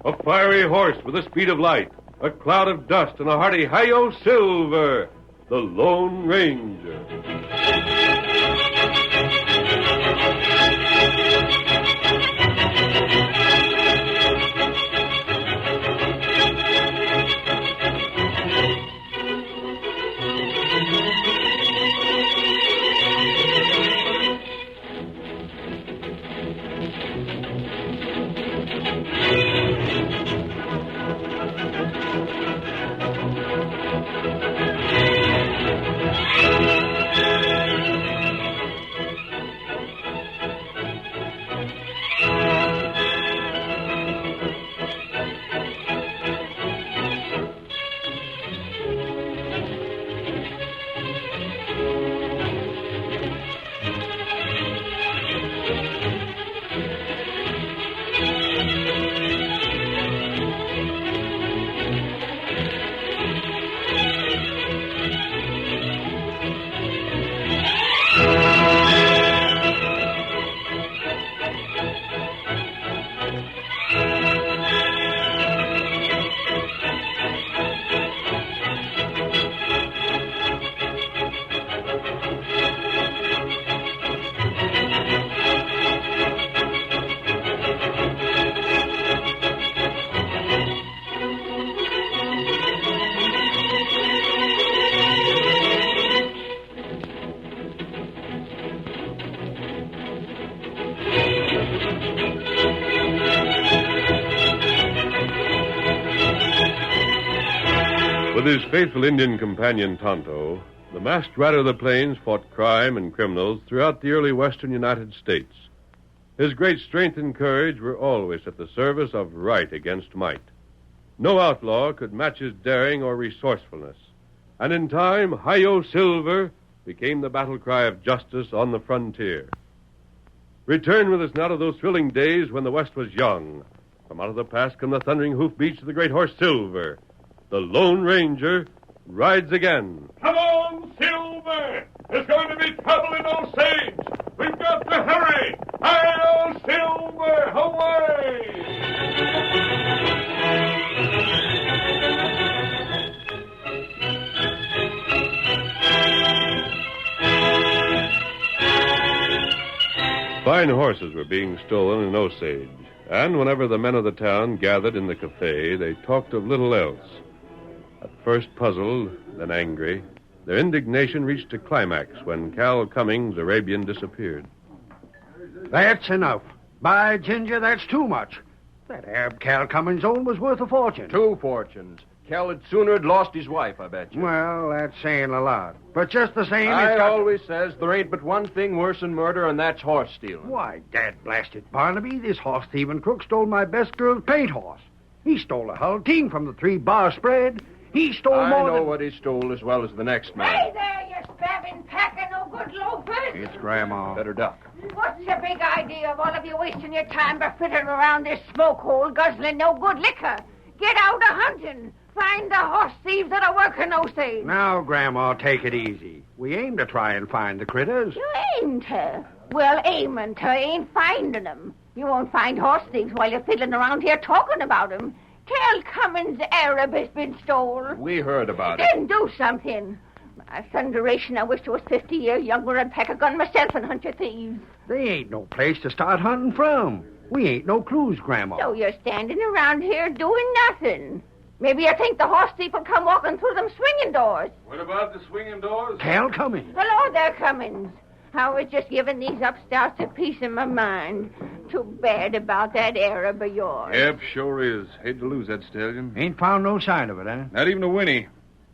A fiery horse with the speed of light, a cloud of dust, and a hearty Hi-Yo Silver, the Lone Ranger. With his faithful Indian companion, Tonto, the masked rider of the plains fought crime and criminals throughout the early western United States. His great strength and courage were always at the service of right against might. No outlaw could match his daring or resourcefulness. And in time, Hi-Yo Silver became the battle cry of justice on the frontier. Return with us now to those thrilling days when the West was young. From out of the past come the thundering hoofbeats of the great horse Silver. The Lone Ranger rides again. Come on, Silver! There's going to be trouble in Osage! We've got to hurry! Hi-Yo Silver! Away! Fine horses were being stolen in Osage, and whenever the men of the town gathered in the cafe, they talked of little else. At first puzzled, then angry, their indignation reached a climax when Cal Cummings' Arabian disappeared. That's enough. By ginger, that's too much. That Arab Cal Cummings owned was worth a fortune. 2 fortunes. Cal had sooner had lost his wife, I bet you. Well, that's saying a lot. But just the same... I always says there ain't but one thing worse than murder, and that's horse stealing. Why, dad blasted Barnaby, this horse-thieving crook stole my best girl's paint horse. He stole a hull team from the 3-bar spread. He stole I more know than... what he stole as well as the next man. Hey there, you spavined pack of no good loafers. It's Grandma. Better duck. What's the big idea of all of you wasting your time by frittering around this smoke hole guzzling no good liquor? Get out a-hunting. Find the horse thieves that are working Osage. Now, Grandma, take it easy. We aim to try and find the critters. You aim to? Well, aiming to ain't finding them. You won't find horse thieves while you're fiddling around here talking about them. Tell Cummins Arab has been stolen. We heard about it. Then do something. My thunderation, I wish I was 50 years younger and pack a gun myself and hunt your thieves. They ain't no place to start hunting from. We ain't no clues, Grandma. So you're standing around here doing nothing. Maybe you think the horse thief will come walking through them swinging doors. What about the swinging doors? Cal Cummings. Hello there, Cummins. I was just giving these upstarts a piece of my mind. Too bad about that Arab of yours. Yep, sure is. Hate to lose that stallion. Ain't found no sign of it, huh? Not even a whinny.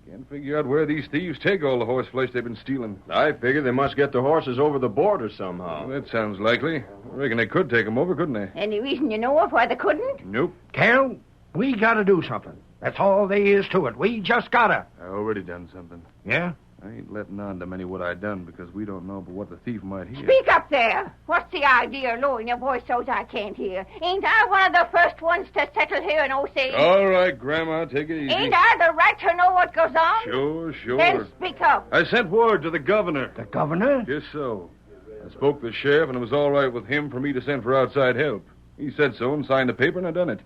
Can't figure out where these thieves take all the horse flesh they've been stealing. I figure they must get the horses over the border somehow. Well, that sounds likely. I reckon they could take them over, couldn't they? Any reason you know of why they couldn't? Nope. Cal, we gotta do something. That's all there is to it. We just gotta. I already done something. Yeah? I ain't letting on to many what I done because we don't know but what the thief might hear. Speak up there. What's the idea of lowering your voice so I can't hear? Ain't I one of the first ones to settle here in Osage? All right, Grandma, take it easy. Ain't I the right to know what goes on? Sure. Then speak up. I sent word to the governor. The governor? Yes, so. I spoke to the sheriff, and it was all right with him for me to send for outside help. He said so and signed the paper, and I done it.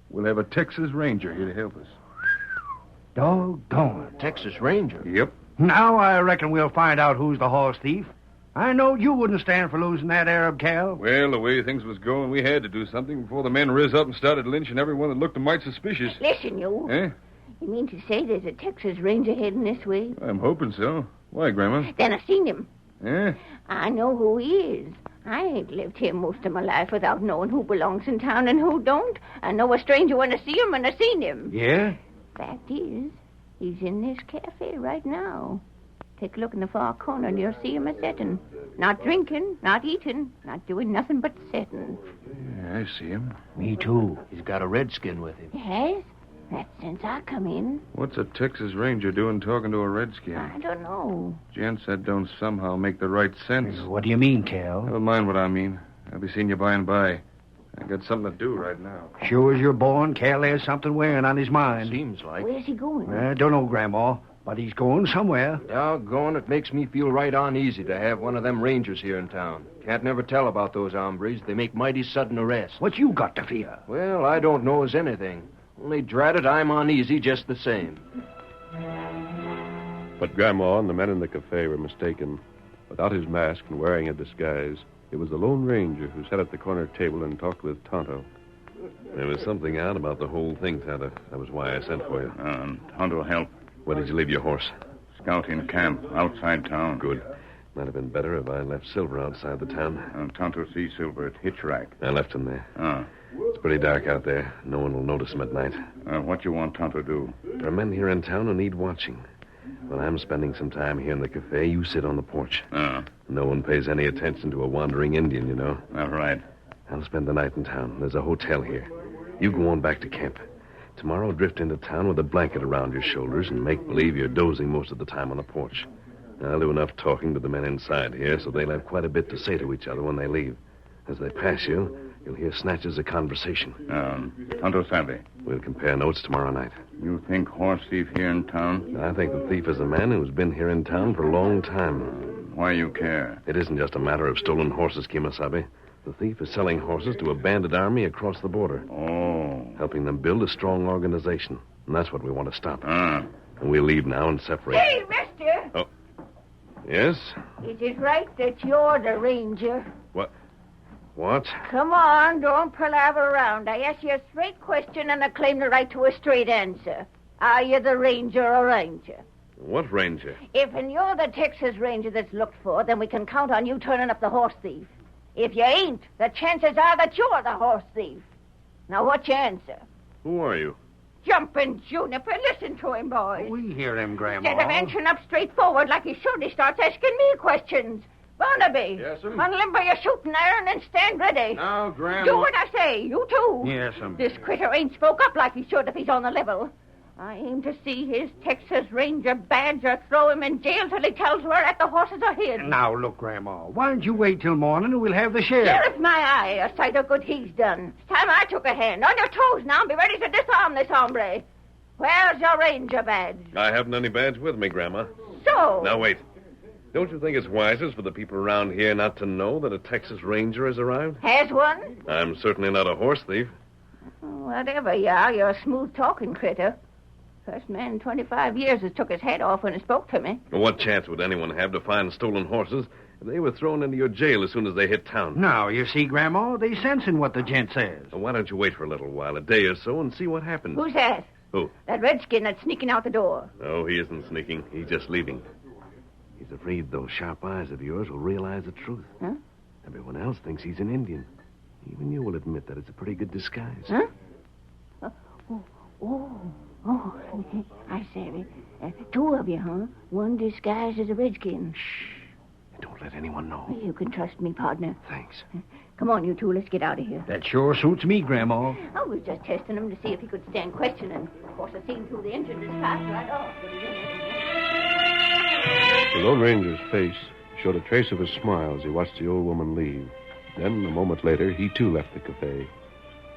we'll have a Texas Ranger here to help us. Doggone. Texas Ranger. Yep. Now I reckon we'll find out who's the horse thief. I know you wouldn't stand for losing that Arab cow. Well, the way things was going, we had to do something before the men riz up and started lynching everyone that looked a mite suspicious. Listen, you. Eh? You mean to say there's a Texas Ranger heading this way? I'm hoping so. Why, Grandma? Then I've seen him. Eh? I know who he is. I ain't lived here most of my life without knowing who belongs in town and who don't. I know a stranger when I see him and I seen him. Yeah? Fact is, he's in this cafe right now. Take a look in the far corner and you'll see him a-setting. Not drinking, not eating, not doing nothing but setting. Yeah, I see him. Me too. He's got a redskin with him. Yes? That's since I come in. What's a Texas Ranger doing talking to a redskin? I don't know. Gents, that don't somehow make the right sense. What do you mean, Cal? Never mind what I mean. I'll be seeing you by and by. I got something to do right now. Sure as you're born, Cal has something weighing on his mind. Seems like. Where's he going? I don't know, Grandma, but he's going somewhere. Doggone, it makes me feel right uneasy to have one of them rangers here in town. Can't never tell about those hombres. They make mighty sudden arrests. What you got to fear? Well, I don't know as anything. Only, drat it, I'm uneasy just the same. But Grandma and the men in the cafe were mistaken. Without his mask and wearing a disguise, it was the Lone Ranger who sat at the corner table and talked with Tonto. There was something odd about the whole thing, Tonto. That was why I sent for you. Tonto help. Where did you leave your horse? Scouting camp outside town. Good. Might have been better if I left Silver outside the town. Tonto sees Silver at hitch rack. I left him there. Ah. It's pretty dark out there. No one will notice him at night. What you want Tonto do? There are men here in town who need watching. When I'm spending some time here in the cafe, you sit on the porch. No one pays any attention to a wandering Indian, you know. All right. I'll spend the night in town. There's a hotel here. You go on back to camp. Tomorrow, drift into town with a blanket around your shoulders and make believe you're dozing most of the time on the porch. I'll do enough talking to the men inside here so they'll have quite a bit to say to each other when they leave. As they pass you, you'll hear snatches of conversation. Tonto savvy. We'll compare notes tomorrow night. You think horse thief here in town? I think the thief is a man who's been here in town for a long time. Why you care? It isn't just a matter of stolen horses, Kimasabi. The thief is selling horses to a bandit army across the border. Oh. Helping them build a strong organization. And that's what we want to stop. Ah. And we'll leave now and separate. Hey, mister! Oh. Yes? Is it right that you're the ranger? What? Come on, don't palaver around. I ask you a straight question and I claim the right to a straight answer. Are you the ranger or ranger? What ranger? If you're the Texas Ranger that's looked for, then we can count on you turning up the horse thief. If you ain't, the chances are that you're the horse thief. Now, what's your answer? Who are you? Jumping Juniper, listen to him, boys. We hear him, Grandma. Instead of answering up straightforward like he should, he starts asking me questions. Barnaby. Yes, sir? Unlimber your shooting iron and stand ready. Now, Grandma... Do what I say. You too. Yes, This critter ain't spoke up like he should if he's on the level. I aim to see his Texas Ranger badge or throw him in jail till he tells where at the horses are hid. Now, look, Grandma, why don't you wait till morning and we'll have the sheriff? Sheriff, my eye, a sight of good he's done. It's time I took a hand. On your toes now and be ready to disarm this hombre. Where's your ranger badge? I haven't any badge with me, Grandma. So? Now, wait. Don't you think it's wisest for the people around here not to know that a Texas Ranger has arrived? Has one? I'm certainly not a horse thief. Whatever you are, you're a smooth-talking critter. First man in 25 years has took his head off when he spoke to me. What chance would anyone have to find stolen horses if they were thrown into your jail as soon as they hit town? Now, you see, Grandma, they sensing what the gent says. Well, why don't you wait for a little while, a day or so, and see what happens? Who's that? Who? That redskin that's sneaking out the door. No, he isn't sneaking. He's just leaving. He's afraid those sharp eyes of yours will realize the truth. Huh? Everyone else thinks he's an Indian. Even you will admit that it's a pretty good disguise. Huh? Oh, I say, two of you, huh? One disguised as a redskin. Shh. Don't let anyone know. You can trust me, partner. Thanks. Come on, you two, let's get out of here. That sure suits me, Grandma. I was just testing him to see if he could stand questioning. Of course, I seen through the engine just passed right off. The Lone Ranger's face showed a trace of a smile as he watched the old woman leave. Then, a moment later, he too left the cafe.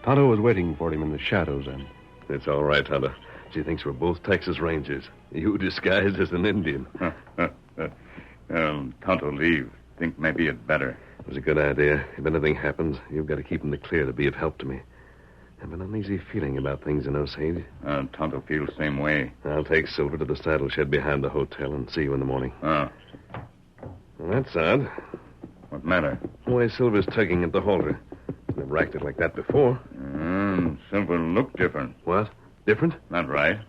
Tonto was waiting for him in the shadows, and... It's all right, Tonto. She thinks we're both Texas Rangers. You disguised as an Indian. Tonto leave. Think maybe it better. It was a good idea. If anything happens, you've got to keep in the clear to be of help to me. I have an uneasy feeling about things in Osage. Tonto feels the same way. I'll take Silver to the saddle shed behind the hotel and see you in the morning. Oh. Well, that's odd. What matter? Why Silver's tugging at the halter. Never acted like that before. Silver look different. What? Different? Not right.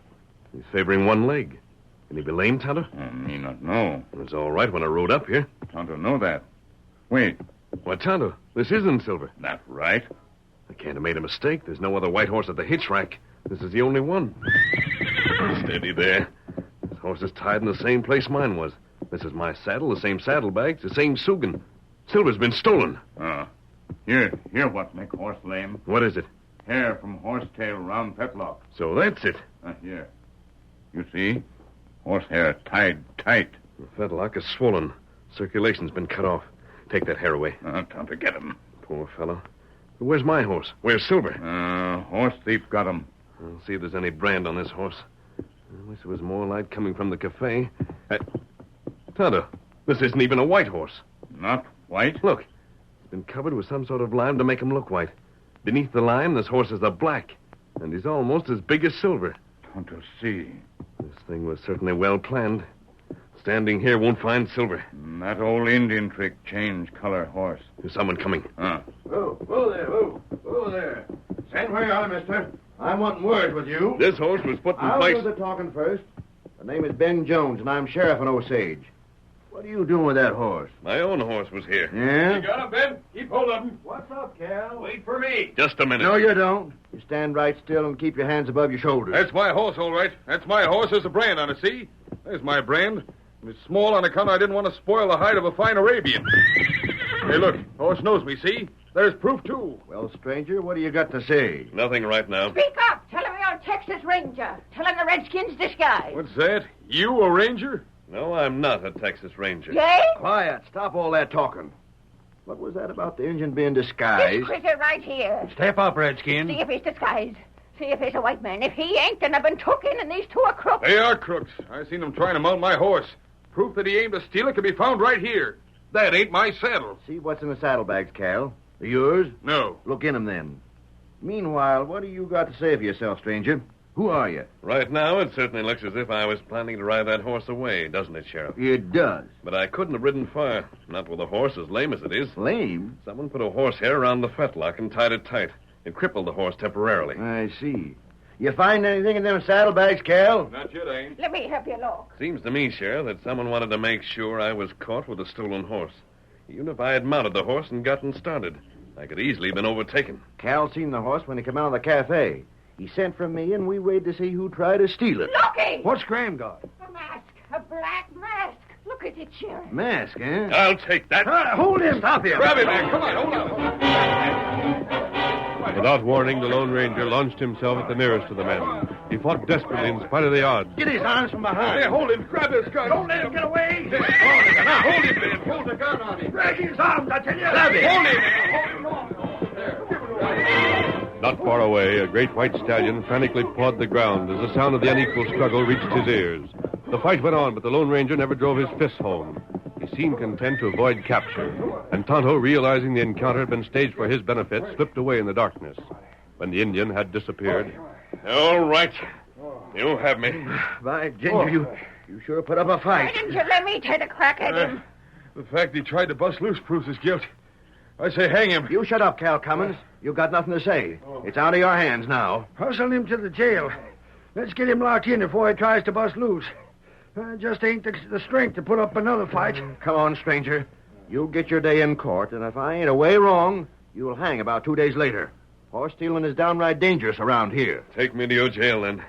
He's favoring one leg. Can he be lame, Tonto? Me not know. It was all right when I rode up here. Tonto know that. Wait. Why, Tonto, this isn't Silver. Not right. I can't have made a mistake. There's no other white horse at the hitch rack. This is the only one. Steady there. This horse is tied in the same place mine was. This is my saddle, the same saddlebags, the same Sugan. Silver's been stolen. Here what make horse lame. What is it? Hair from horse tail round fetlock. So that's it. Here. You see? Horse hair tied tight. The fetlock is swollen. Circulation's been cut off. Take that hair away. Time to get him. Poor fellow. But where's my horse? Where's Silver? Horse thief got him. I'll see if there's any brand on this horse. I wish there was more light coming from the cafe. Tonto, this isn't even a white horse. Not white? Look, it's been covered with some sort of lime to make him look white. Beneath the lime, this horse is a black, and he's almost as big as Silver. Tonto see. This thing was certainly well planned. Standing here won't find Silver. That old Indian trick, change color horse. There's someone coming. Whoa there. Stand where you are, mister. I'm wanting words with you. This horse was put in I'll place. do the talking first. The name is Ben Jones, and I'm sheriff in Osage. What are you doing with that horse? My own horse was here. Yeah? got him, Ben. Keep hold of him. What's up, Cal? Wait for me. Just a minute. No, you don't. You stand right still and keep your hands above your shoulders. That's my horse, all right. That's my horse. There's a brand on it, see? There's my brand. It's small on account I didn't want to spoil the hide of a fine Arabian. Hey, look. Horse knows me, see? There's proof, too. Well, stranger, what do you got to say? Nothing right now. Speak up. Tell him you're a Texas Ranger. Tell him the Redskins disguise. What's that? You a ranger? No, I'm not a Texas Ranger. Yay? Quiet. Stop all that talking. What was that about the Indian being This disguised? critter right here. Step up, Redskin. See if he's disguised. See if he's a white man. If he ain't, then I've been took in, and these two are crooks. They are crooks. I seen them trying to mount my horse. Proof that he aimed to steal it can be found right here. That ain't my saddle. See what's in the saddlebags, Cal. They're yours? No. Look in them, then. Meanwhile, what do you got to say for yourself, stranger? Who are you? Right now, it certainly looks as if I was planning to ride that horse away, doesn't it, Sheriff? It does. But I couldn't have ridden far. Not with a horse as lame as it is. Lame? Someone put a horse hair around the fetlock and tied it tight. It crippled the horse temporarily. I see. You find anything in them saddlebags, Cal? Not yet, I ain't. Let me help you look. Seems to me, Sheriff, that someone wanted to make sure I was caught with a stolen horse. Even if I had mounted the horse and gotten started, I could easily have been overtaken. Cal seen the horse when he came out of the cafe. He sent for me, and we waited to see who tried to steal it. Looky! What's Graham got? A mask. A black mask. Look at it, Sheriff. Mask, eh? I'll take that. Hold him! Stop him! Grab him, man. Come on, hold on. Without warning, the Lone Ranger launched himself at the nearest of the men. He fought desperately in spite of the odds. Get his arms from behind. Hey, hold him. Grab his gun. Don't let him get away! Now, hold him, man. Hold the gun on him. Drag his arms, I tell you! Grab Hold him, man. Hold him. Not far away, a great white stallion frantically pawed the ground as the sound of the unequal struggle reached his ears. The fight went on, but the Lone Ranger never drove his fists home. He seemed content to avoid capture, and Tonto, realizing the encounter had been staged for his benefit, slipped away in the darkness. When the Indian had disappeared, All right. You have me. By Ginger, you sure put up a Why fight. didn't you let me take a crack at him? The fact he tried to bust loose proves his guilt. I say hang him. You shut up, Cal Cummins. You got nothing to say. It's out of your hands now. Hustle him to the jail. Let's get him locked in before he tries to bust loose. Just ain't the strength to put up another fight. Come on, stranger. You'll get your day in court, and if I ain't away wrong, you'll hang about 2 days later. Horse stealing is downright dangerous around here. Take me to your jail, then.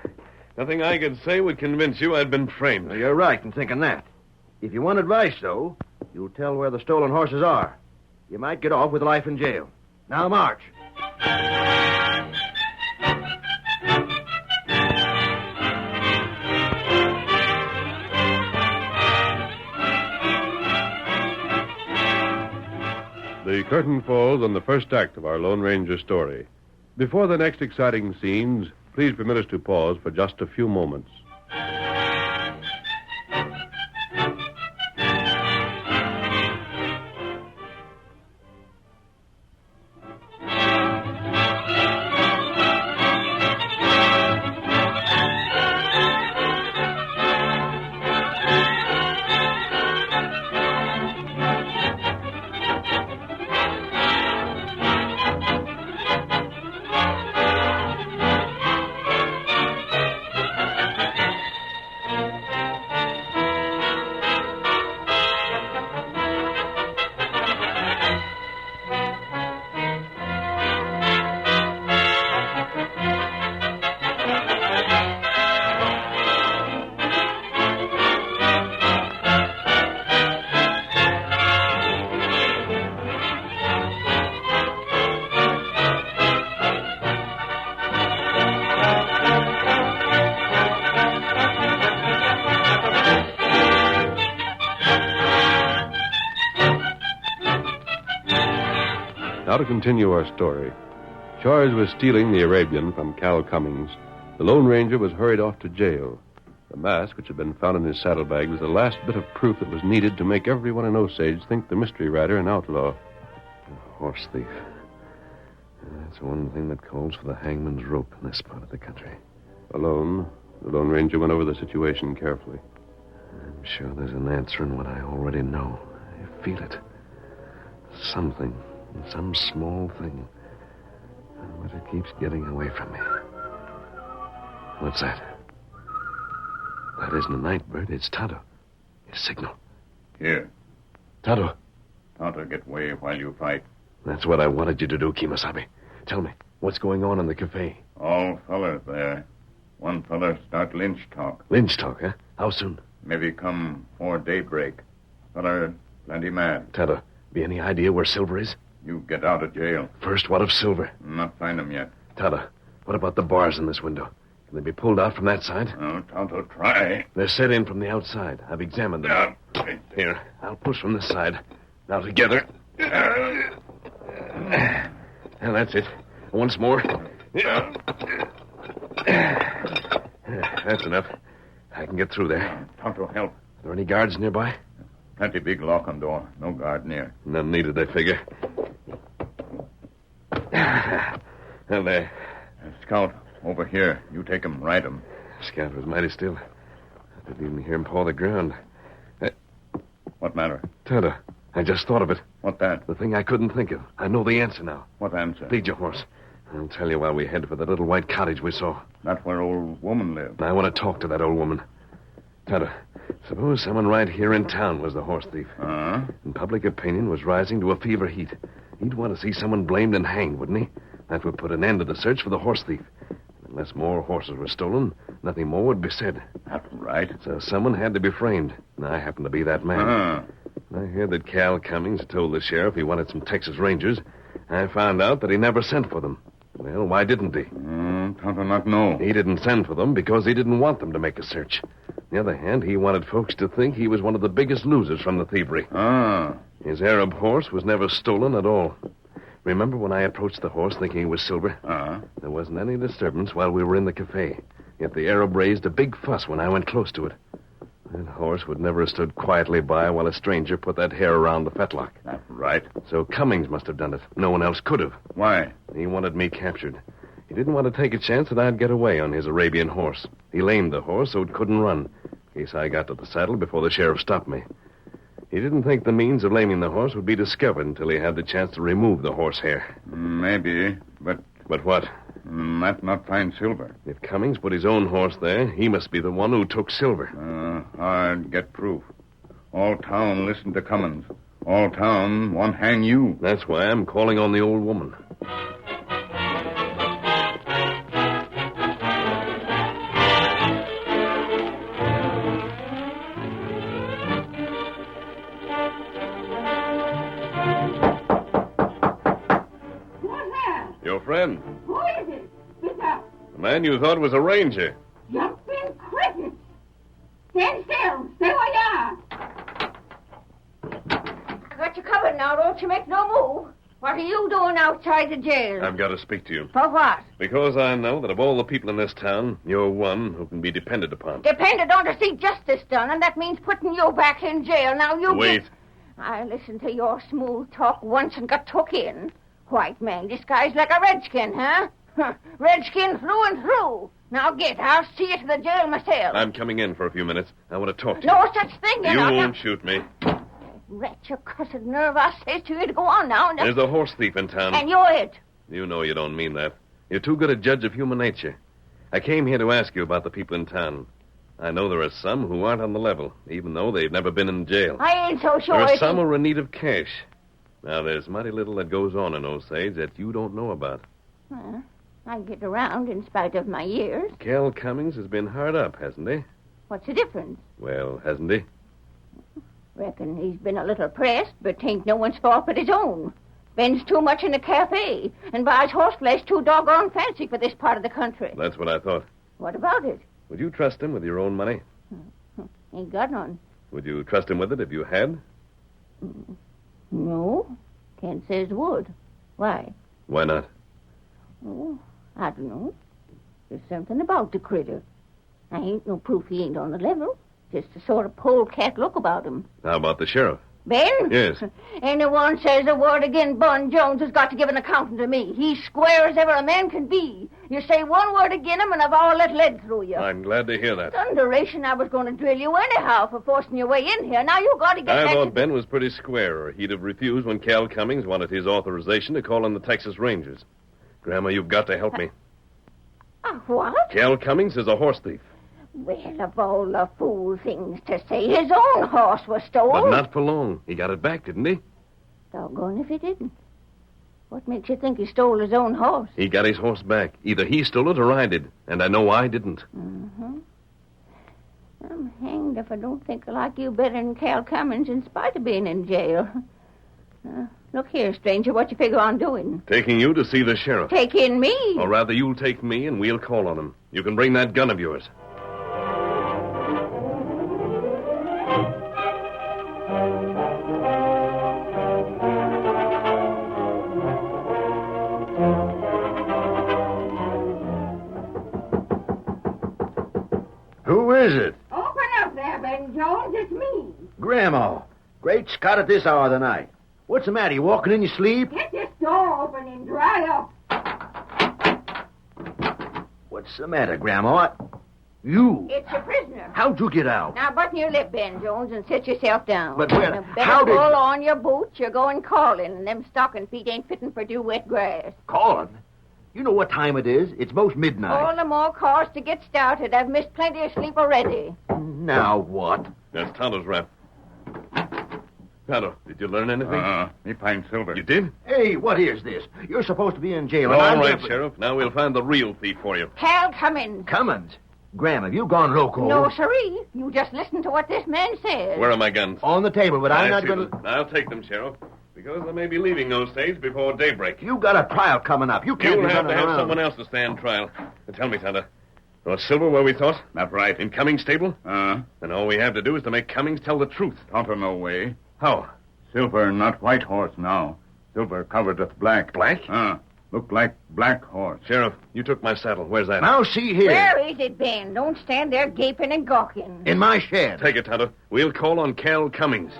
Nothing I could say would convince you I'd been framed. Well, you're right in thinking that. If you want advice, though, you'll tell where the stolen horses are. You might get off with life in jail. Now march. the curtain falls on the first act of our Lone Ranger story. Before the next exciting scenes, please permit us to pause for just a few moments. Now to continue our story. Charged with stealing the Arabian from Cal Cummings, the Lone Ranger was hurried off to jail. The mask, which had been found in his saddlebag, was the last bit of proof that was needed to make everyone in Osage think the mystery rider an outlaw. A horse thief. That's one thing that calls for the hangman's rope in this part of the country. Alone, the Lone Ranger went over the situation carefully. I'm sure there's an answer in what I already know. I feel it. Something. Some small thing. But it keeps getting away from me. What's that? That isn't a night bird. It's Tonto. His signal. Here. Tonto. Tonto, get away while you fight. That's what I wanted you to do, Kimasabi. Tell me, what's going on in the cafe? All fellers there. One feller start lynch talk. Lynch talk, huh? How soon? Maybe come 4 daybreak. Feller plenty mad. Tonto, be any idea where Silver is? You get out of jail. First, what of Silver? Not find him yet. Tonto, what about the bars in this window? Can they be pulled out from that side? Oh, Tonto, try. They're set in from the outside. I've examined them. Yeah. Here, I'll push from this side. Now together. And that's it. Once more. That's enough. I can get through there. Tonto, help. Are there any guards nearby? Plenty big lock on door. No guard near. None needed, I figure. Well, there. Scout, over here. You take him, ride him. Scout was mighty still. I didn't even hear him paw the ground. What matter? Tonto, I just thought of it. What that? The thing I couldn't think of. I know the answer now. What answer? Lead your horse. I'll tell you while we head for the little white cottage we saw. Not where old woman lived. I want to talk to that old woman. Tonto, suppose someone right here in town was the horse thief. And public opinion was rising to a fever heat. He'd want to see someone blamed and hanged, wouldn't he? That would put an end to the search for the horse thief. Unless more horses were stolen, nothing more would be said. That's right. So someone had to be framed. And I happen to be that man. I heard that Cal Cummings told the sheriff he wanted some Texas Rangers. I found out that he never sent for them. Well, why didn't he? Tonto not know. He didn't send for them because he didn't want them to make a search. On the other hand, he wanted folks to think he was one of the biggest losers from the thievery. His Arab horse was never stolen at all. Remember when I approached the horse thinking he was Silver? There wasn't any disturbance while we were in the cafe. Yet the Arab raised a big fuss when I went close to it. That horse would never have stood quietly by while a stranger put that hair around the fetlock. That's right. So Cummings must have done it. No one else could have. Why? He wanted me captured. He didn't want to take a chance that I'd get away on his Arabian horse. He lamed the horse so it couldn't run, in case I got to the saddle before the sheriff stopped me. He didn't think the means of laming the horse would be discovered until he had the chance to remove the horse hair. Maybe, but... But what? That not find Silver. If Cummings put his own horse there, he must be the one who took Silver. Hard get proof. All town listen to Cummings. All town want hang you. That's why I'm calling on the old woman. Your friend. Who is it? Get up. The man you thought was a ranger. Jumping crickets. Stand still. Stay where you are. Got you covered now. Don't you make no move. What are you doing outside the jail? I've got to speak to you. For what? Because I know that of all the people in this town, you're one who can be depended upon. Depended on to see justice done, and that means putting you back in jail. Now you Wait. I listened to your smooth talk once and got took in. White man disguised like a redskin, huh? Redskin through and through. Now get. I'll see you to the jail myself. I'm coming in for a few minutes. I want to talk to you. No such thing, You know. won't shoot me. Rat your cussed nerve. I says to you to go on now. There's a horse thief in town. And you're it. You know you don't mean that. You're too good a judge of human nature. I came here to ask you about the people in town. I know there are some who aren't on the level, even though they've never been in jail. I ain't so sure. There are some who are in need of cash. Now, there's mighty little that goes on in Osage that you don't know about. I get around in spite of my years. Cal Cummings has been hard up, hasn't he? What's the difference? Well, hasn't he? Reckon he's been a little pressed, but 'tain't no one's fault but his own. Spends too much in the cafe and buys horseflesh too doggone fancy for this part of the country. That's what I thought. What about it? Would you trust him with your own money? Ain't got none. Would you trust him with it if you had? No. Kent says would. Why? Why not? Oh, I don't know. There's something about the critter. I ain't no proof he ain't on the level. Just a sort of polecat look about him. How about the sheriff? Ben? Yes. Anyone says a word again Bun Jones has got to give an accounting to me. He's square as ever a man can be. You say one word again him and I've all let lead through you. I'm glad to hear that. Thunderation, I was going to drill you anyhow for forcing your way in here. Now you got to get I back thought to... Ben was pretty square, or he'd have refused when Cal Cummings wanted his authorization to call in the Texas Rangers. Grandma, you've got to help me. What? Cal Cummings is a horse thief. Well, of all the fool things to say, his own horse was stolen. But not for long. He got it back, didn't he? Doggone if he didn't. What makes you think he stole his own horse? He got his horse back. Either he stole it or I did. And I know I didn't. Mm-hmm. I'm hanged if I don't think I like you better than Cal Cummings in spite of being in jail. Look here, stranger, what you figure on doing? Taking you to see the sheriff. Take in me. Or rather, you'll take me and we'll call on him. You can bring that gun of yours. Who is it? Open up there, Ben Jones. It's me. Grandma. Great Scott at this hour of the night. What's the matter? You walking in your sleep? Get this door open and dry up. What's the matter, Grandma? You. It's a prisoner. How'd you get out? Now button your lip, Ben Jones, and sit yourself down. But where- Now, better how did- pull on your boots. You're going calling, and them stocking feet ain't fitting for dew wet grass. Calling? You know what time it is. It's most midnight. All the more cause to get started. I've missed plenty of sleep already. Now what? That's Tonto's rap. Tonto, did you learn anything? Me find silver. You did? Hey, what is this? You're supposed to be in jail. All and I'm right, here- Sheriff. Now we'll find the real thief for you. Cal Cummins. Cummins. Graham, have you gone loco? No, sirree. You just listen to what this man says. Where are my guns? On the table, but I'm I not see going them. to... I'll take them, Sheriff, because I may be leaving those states before daybreak. You got a trial coming up. You can't You'll be have to running have around. someone else to stand trial. Now, tell me, Tonto, was Silver where we thought? Not right. In Cummings' stable? Then all we have to do is to make Cummings tell the truth. Tonto no way. How? Silver not white horse now. Silver covered with black. Black? Look like black horse. Sheriff, you took my saddle. Where's that? Now see here. Where is it, Ben? Don't stand there gaping and gawking. In my shed. Take it, Tonto. We'll call on Cal Cummings.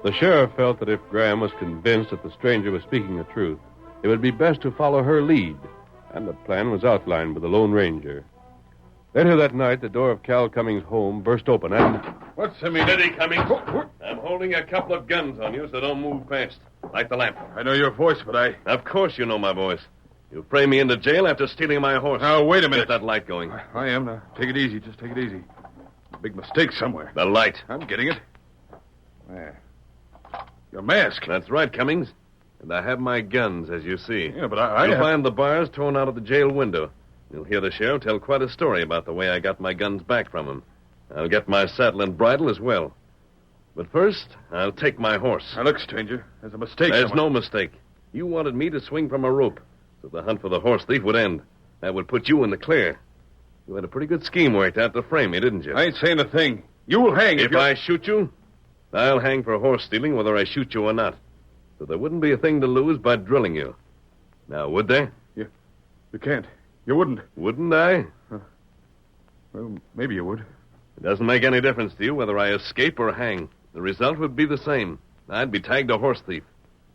The sheriff felt that if Graham was convinced that the stranger was speaking the truth, it would be best to follow her lead, and the plan was outlined by the Lone Ranger. Later that night, the door of Cal Cummings' home burst open, and... What's the meaning? Steady, Cummings. I'm holding a couple of guns on you, so don't move fast. Light the lamp. I know your voice, but I... Of course you know my voice. You frame me into jail after stealing my horse. Now, wait a minute. Get that light going. I am. Now, take it easy. Just take it easy. Big mistake somewhere. The light. I'm getting it. There. Your mask. That's right, Cummings. And I have my guns, as you see. Yeah, but I You'll have... find the bars torn out of the jail window. You'll hear the sheriff tell quite a story about the way I got my guns back from him. I'll get my saddle and bridle as well. But first, I'll take my horse. Now, look, stranger. There's a mistake There's somewhere. no mistake. You wanted me to swing from a rope, so the hunt for the horse thief would end. That would put you in the clear. You had a pretty good scheme worked out to frame me, didn't you? I ain't saying a thing. You'll hang If I shoot you, I'll hang for horse stealing whether I shoot you or not. So there wouldn't be a thing to lose by drilling you. Now, would there? You can't. You wouldn't. Wouldn't I? Well, maybe you would. It doesn't make any difference to you whether I escape or hang. The result would be the same. I'd be tagged a horse thief.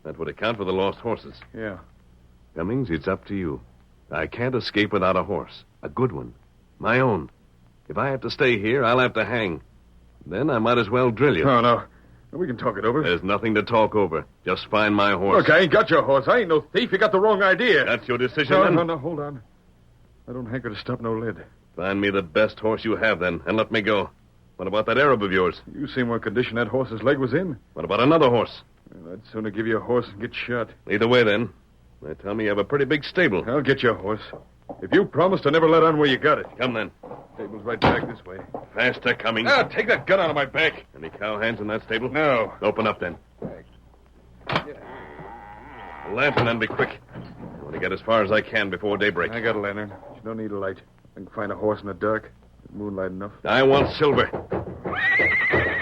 That would account for the lost horses. Yeah. Cummings, it's up to you. I can't escape without a horse. A good one. My own. If I have to stay here, I'll have to hang. Then I might as well drill you. No. We can talk it over. There's nothing to talk over. Just find my horse. Look, I ain't got your horse. I ain't no thief. You got the wrong idea. That's your decision, then? No, hold on. I don't hanker to stop no lead. Find me the best horse you have, then, and let me go. What about that Arab of yours? You seen what condition that horse's leg was in? What about another horse? Well, I'd sooner give you a horse and get shot. Either way, then. They tell me you have a pretty big stable. I'll get your horse. If you promise to never let on where you got it. Come, then. Stable's right back this way. Faster, Cummings. Take that gun out of my back. Any cowhands in that stable? No. Open up, then. Lamp, and then be quick. to get as far as I can before daybreak. I got a lantern. You don't need a light. I can find a horse in the dark. Moonlight enough. I want Silver.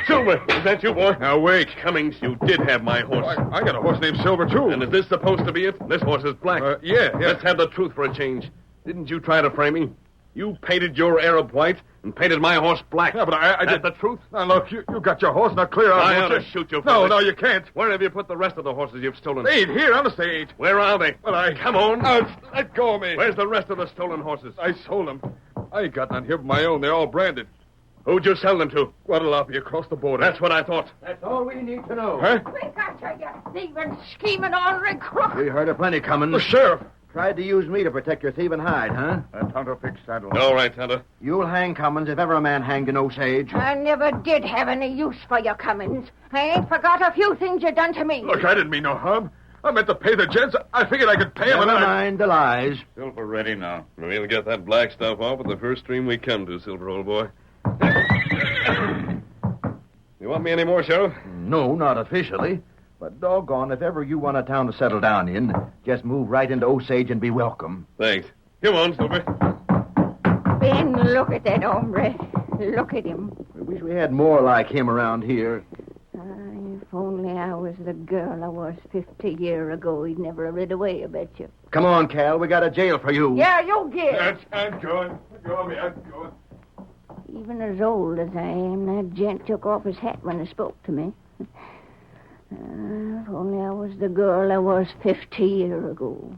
Silver, is that you, boy? Now, wait. Cummings, you did have my horse. I got a horse named Silver, too. And is this supposed to be it? This horse is black. Yeah. Let's have the truth for a change. Didn't you try to frame me? You painted your Arab white and painted my horse black. Yeah, but I That's did... the truth? Now, look, you got your horse. Now, clear out. I won't ought to you? shoot you for No, this. no, you can't. Where have you put the rest of the horses you've stolen? They ain't here. Honest, they ain't. Where are they? Well, Come on. Let go of me. Where's the rest of the stolen horses? I sold them. I ain't got none here but my own. They're all branded. Who'd you sell them to? Guadalupe across the border. That's what I thought. That's all we need to know. Huh? We got you, you thieving, scheming, ornery crook. We heard of plenty coming. The sheriff. Tried to use me to protect your thieving hide, huh? Tonto pick saddle. All right, Tonto. You'll hang Cummins if ever a man hanged in Osage. I never did have any use for your Cummins. I ain't forgot a few things you done to me. Look, I didn't mean no harm. I meant to pay the gents. I figured I could pay them. Never mind the lies. Silver ready now. We'll get that black stuff off at the first stream we come to, Silver, old boy. You want me any more, Sheriff? No, not officially. But doggone, if ever you want a town to settle down in, just move right into Osage and be welcome. Thanks. Come on, Silver. Ben, look at that hombre. Look at him. I wish we had more like him around here. If only I was the girl I was 50 years ago, he'd never have rid away, I bet you. Come on, Cal. We got a jail for you. Yeah, you get. I'm going. Let go of me. I'm going. Even as old as I am, that gent took off his hat when he spoke to me. If only I was the girl I was 50 years ago.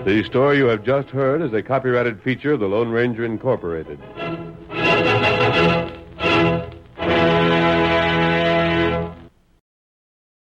The story you have just heard is a copyrighted feature of the Lone Ranger Incorporated.